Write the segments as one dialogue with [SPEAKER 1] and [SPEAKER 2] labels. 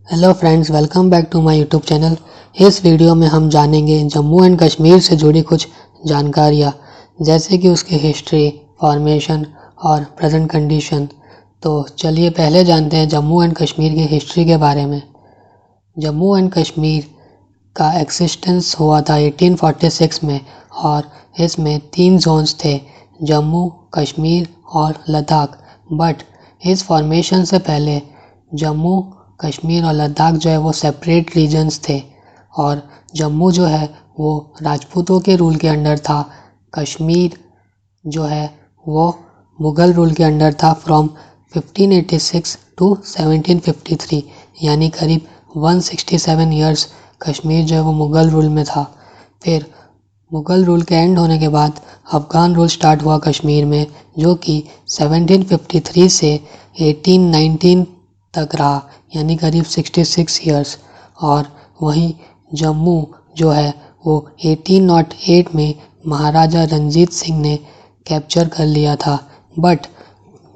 [SPEAKER 1] Hello friends, welcome back to my YouTube channel. इस video में हम जानेंगे जम्मू एंड कश्मीर से जुड़ी कुछ जानकारियाँ, जैसे कि उसकी हिस्ट्री, फॉर्मेशन और प्रेजेंट कंडीशन। तो चलिए पहले जानते हैं जम्मू एंड कश्मीर की हिस्ट्री के बारे में। जम्मू एंड कश्मीर का एक्सिस्टेंस हुआ था 1846 में और इसमें 3 जोन्स थे, जम्मू, कश्मीर और लद्दाख। बट इस फॉर्मेशन से पहले जम्मू, कश्मीर और लद्दाख जो है वो सेपरेट रीजन्स थे और जम्मू जो है वो राजपूतों के रूल के अंडर था। कश्मीर जो है वो मुग़ल रूल के अंडर था फ्रॉम 1586 टू 1753, यानी करीब 167 ईयर्स कश्मीर जो है वो मुग़ल रूल में था। फिर मुग़ल रूल के एंड होने के बाद अफ़गान रूल स्टार्ट हुआ कश्मीर में, जो कि 1753 से 1819 तक रहा, यानी करीब 66 ईयर्स। और वहीं जम्मू जो है वो 1808 में महाराजा रंजीत सिंह ने कैप्चर कर लिया था। बट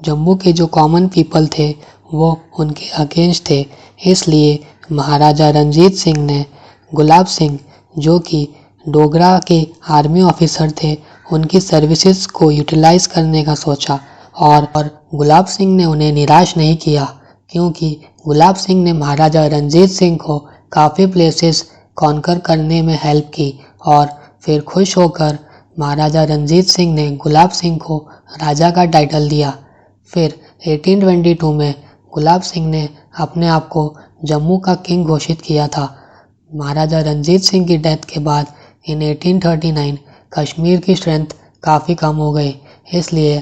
[SPEAKER 1] जम्मू के जो कॉमन पीपल थे वो उनके अगेंस्ट थे, इसलिए महाराजा रंजीत सिंह ने गुलाब सिंह, जो कि डोगरा के आर्मी ऑफिसर थे, उनकी सर्विसेज को यूटिलाइज करने का सोचा। और गुलाब सिंह ने उन्हें निराश नहीं किया, क्योंकि गुलाब सिंह ने महाराजा रंजीत सिंह को काफ़ी प्लेसेस कॉन्कर करने में हेल्प की और फिर खुश होकर महाराजा रंजीत सिंह ने गुलाब सिंह को राजा का टाइटल दिया। फिर 1822 में गुलाब सिंह ने अपने आप को जम्मू का किंग घोषित किया था। महाराजा रंजीत सिंह की डेथ के बाद इन 1839 कश्मीर की स्ट्रेंथ काफ़ी कम हो गई, इसलिए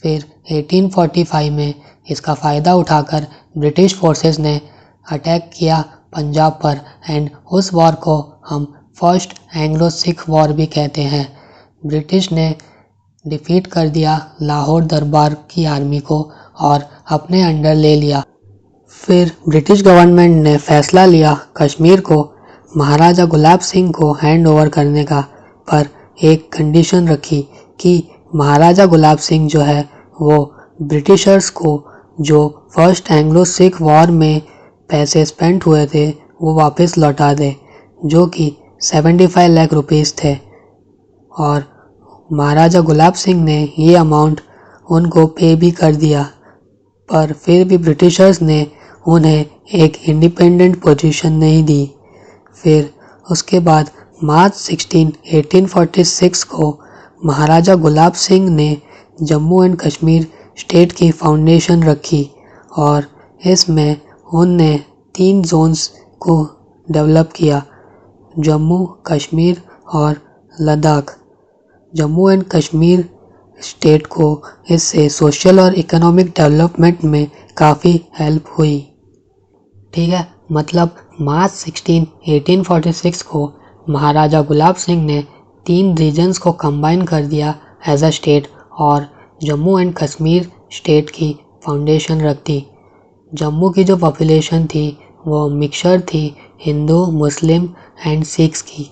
[SPEAKER 1] फिर 1845 में इसका फ़ायदा उठाकर ब्रिटिश फोर्सेस ने अटैक किया पंजाब पर एंड उस वॉर को हम फर्स्ट एंग्लो सिख वॉर भी कहते हैं। ब्रिटिश ने डिफीट कर दिया लाहौर दरबार की आर्मी को और अपने अंडर ले लिया। फिर ब्रिटिश गवर्नमेंट ने फैसला लिया कश्मीर को महाराजा गुलाब सिंह को हैंड ओवर करने का, पर एक कंडीशन रखी कि महाराजा गुलाब सिंह जो है वो ब्रिटिशर्स को जो फर्स्ट एंग्लो सिख वॉर में पैसे स्पेंड हुए थे वो वापस लौटा दे, जो कि 75 लाख रुपीस थे। और महाराजा गुलाब सिंह ने ये अमाउंट उनको पे भी कर दिया, पर फिर भी ब्रिटिशर्स ने उन्हें एक इंडिपेंडेंट पोजीशन नहीं दी। फिर उसके बाद मार्च 16, 1846 को महाराजा गुलाब सिंह ने जम्मू एंड कश्मीर स्टेट की फाउंडेशन रखी और इसमें उनने 3 जोन्स को डेवलप किया, जम्मू, कश्मीर और लद्दाख। जम्मू एंड कश्मीर स्टेट को इससे सोशल और इकोनॉमिक डेवलपमेंट में काफ़ी हेल्प हुई। ठीक है, मतलब मार्च 16, 1846 को महाराजा गुलाब सिंह ने 3 रीजन्स को कंबाइन कर दिया एज अ स्टेट और जम्मू एंड कश्मीर स्टेट की फाउंडेशन रख दी। जम्मू की जो पॉपुलेशन थी वो मिक्सचर थी हिंदू, मुस्लिम एंड सिख्स की,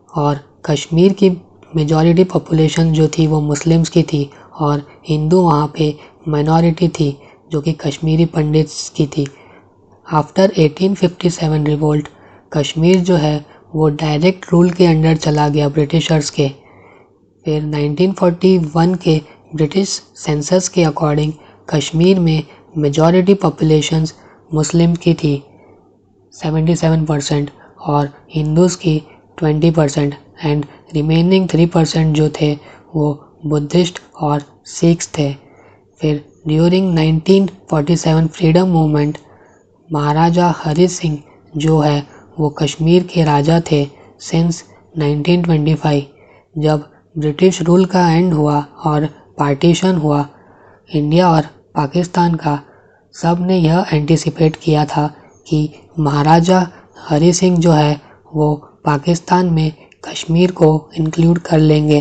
[SPEAKER 1] और कश्मीर की मेजॉरिटी पॉपुलेशन जो थी वो मुस्लिम्स की थी और हिंदू वहाँ पे माइनॉरिटी थी, जो कि कश्मीरी पंडित्स की थी। आफ्टर 1857 रिवोल्ट कश्मीर जो है वो डायरेक्ट रूल के अंडर चला गया ब्रिटिशर्स के। फिर 1941 के ब्रिटिश सेंसस के अकॉर्डिंग कश्मीर में मेजॉरिटी पॉपुलेशंस मुस्लिम की थी 77% और हिंदूज़ की 20% एंड रिमेनिंग 3% जो थे वो बुद्धिस्ट और सिख्स थे। फिर ड्यूरिंग 1947 फ्रीडम मूवमेंट महाराजा हरि सिंह जो है वो कश्मीर के राजा थे सिंस 1925। जब ब्रिटिश रूल का एंड हुआ और पार्टीशन हुआ इंडिया और पाकिस्तान का, सब ने यह एंटिसिपेट किया था कि महाराजा हरि सिंह जो है वो पाकिस्तान में कश्मीर को इंक्लूड कर लेंगे,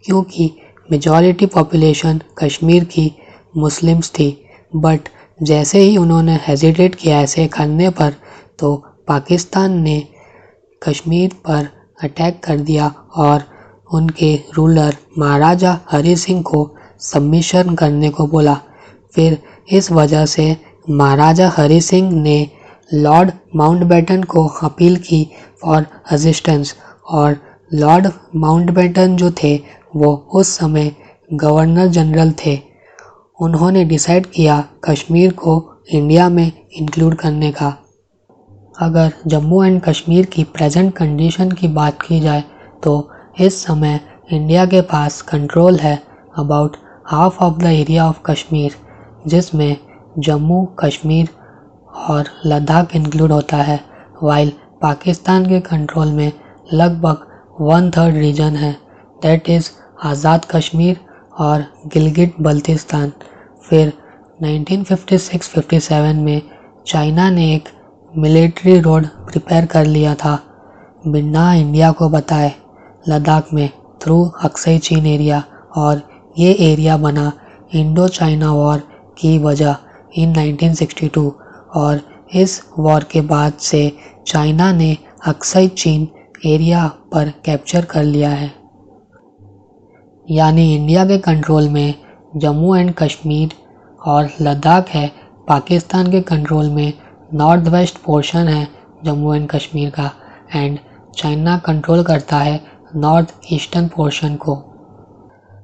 [SPEAKER 1] क्योंकि मेजॉरिटी पॉपुलेशन कश्मीर की मुस्लिम्स थी। बट जैसे ही उन्होंने हेजिटेट किया ऐसे करने पर, तो पाकिस्तान ने कश्मीर पर अटैक कर दिया और उनके रूलर महाराजा हरि सिंह को सबमिशन करने को बोला। फिर इस वजह से महाराजा हरि सिंह ने लॉर्ड माउंटबेटन को अपील की फॉर असिस्टेंस, और लॉर्ड माउंटबेटन जो थे वो उस समय गवर्नर जनरल थे। उन्होंने डिसाइड किया कश्मीर को इंडिया में इंक्लूड करने का। अगर जम्मू एंड कश्मीर की प्रेजेंट कंडीशन की बात की जाए तो इस समय इंडिया के पास कंट्रोल है about half of the area of Kashmir, जिसमें जम्मू कश्मीर और लद्दाख इंक्लूड होता है, वाइल पाकिस्तान के कंट्रोल में लगभग 1/3 रीजन है, दैट इज़ आज़ाद कश्मीर और गिलगिट बल्तिस्तान। फिर 1956-57 में चाइना ने एक मिलिट्री रोड प्रिपेयर कर लिया था बिना इंडिया को बताए लद्दाख में थ्रू अक्साई चीन एरिया, और ये एरिया बना इंडो चाइना वॉर की वजह इन 1962, और इस वॉर के बाद से चाइना ने अक्साई चीन एरिया पर कैप्चर कर लिया है। यानी इंडिया के कंट्रोल में जम्मू एंड कश्मीर और लद्दाख है, पाकिस्तान के कंट्रोल में नॉर्थ वेस्ट पोर्शन है जम्मू एंड कश्मीर का, एंड चाइना कंट्रोल करता है नॉर्थ ईस्टर्न पोर्शन को।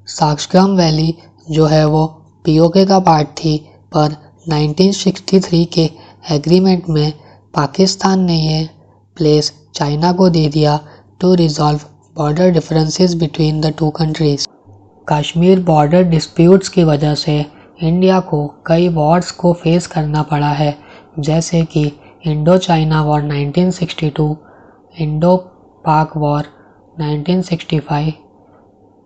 [SPEAKER 1] साक्सगम वैली जो है वो पीओके का पार्ट थी, पर 1963 के एग्रीमेंट में पाकिस्तान ने ये प्लेस चाइना को दे दिया to resolve border differences between the two countries. Kashmir border disputes की वजह से इंडिया को कई वॉर्स को फेस करना पड़ा है, जैसे कि Indo China war 1962, Indo Pak war 1965,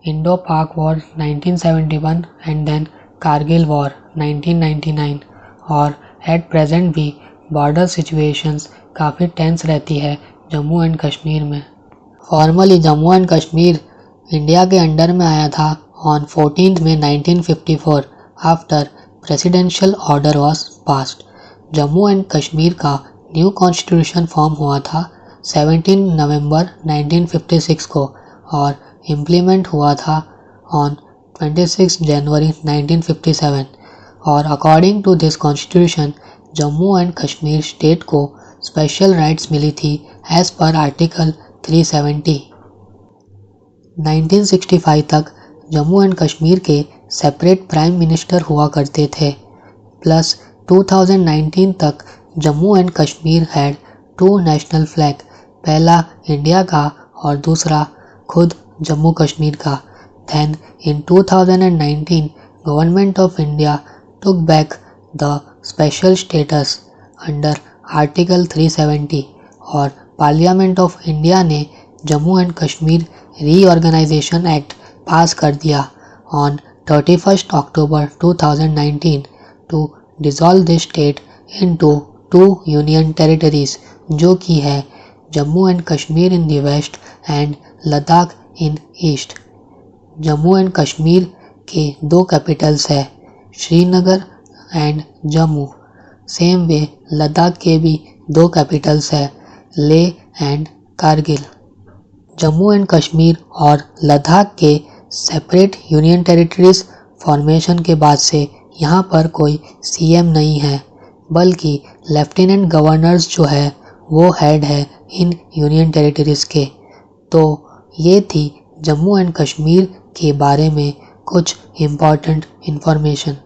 [SPEAKER 1] Indo Pak war 1971 and then Kargil war 1999। और एट प्रेजेंट भी बॉर्डर सिचुएशंस काफ़ी टेंस रहती है जम्मू एंड कश्मीर में। Formally Jammu and Kashmir India के अंडर में आया था on 14 May 1954 after presidential order was passed. Jammu and Kashmir का न्यू कॉन्स्टिट्यूशन फॉर्म हुआ था 17 नवंबर 1956 को और इम्प्लीमेंट हुआ था ऑन 26 जनवरी 1957, और according to this constitution Jammu and Kashmir state को स्पेशल राइट्स मिली थी एज पर आर्टिकल 370। 1965 तक जम्मू एंड कश्मीर के सेपरेट प्राइम मिनिस्टर हुआ करते थे, प्लस 2019 तक Jammu and Kashmir had 2 national flag, पहला इंडिया का और दूसरा खुद जम्मू कश्मीर का। Then in 2019 government of India took back the special status under article 370 और पार्लियामेंट ऑफ इंडिया ने Jammu and Kashmir reorganisation act pass कर दिया on 31 October 2019 to dissolve this state into 2 union territories, जो कि है Jammu and Kashmir in the west and Ladakh in east. Jammu and Kashmir के 2 capitals है, Srinagar and Jammu. Same way Ladakh के भी 2 कैपिटल्स है, लेह एंड कारगिल। जम्मू एंड कश्मीर और लद्दाख के सेपरेट यूनियन टेरिटरीज फॉर्मेशन के बाद से यहाँ पर कोई सीएम नहीं है, बल्कि लेफ्टिनेंट गवर्नर्स जो है वो हेड है इन यूनियन टेरिटरीज के। तो ये थी जम्मू एंड कश्मीर के बारे में कुछ इम्पॉर्टेंट इन्फॉर्मेशन।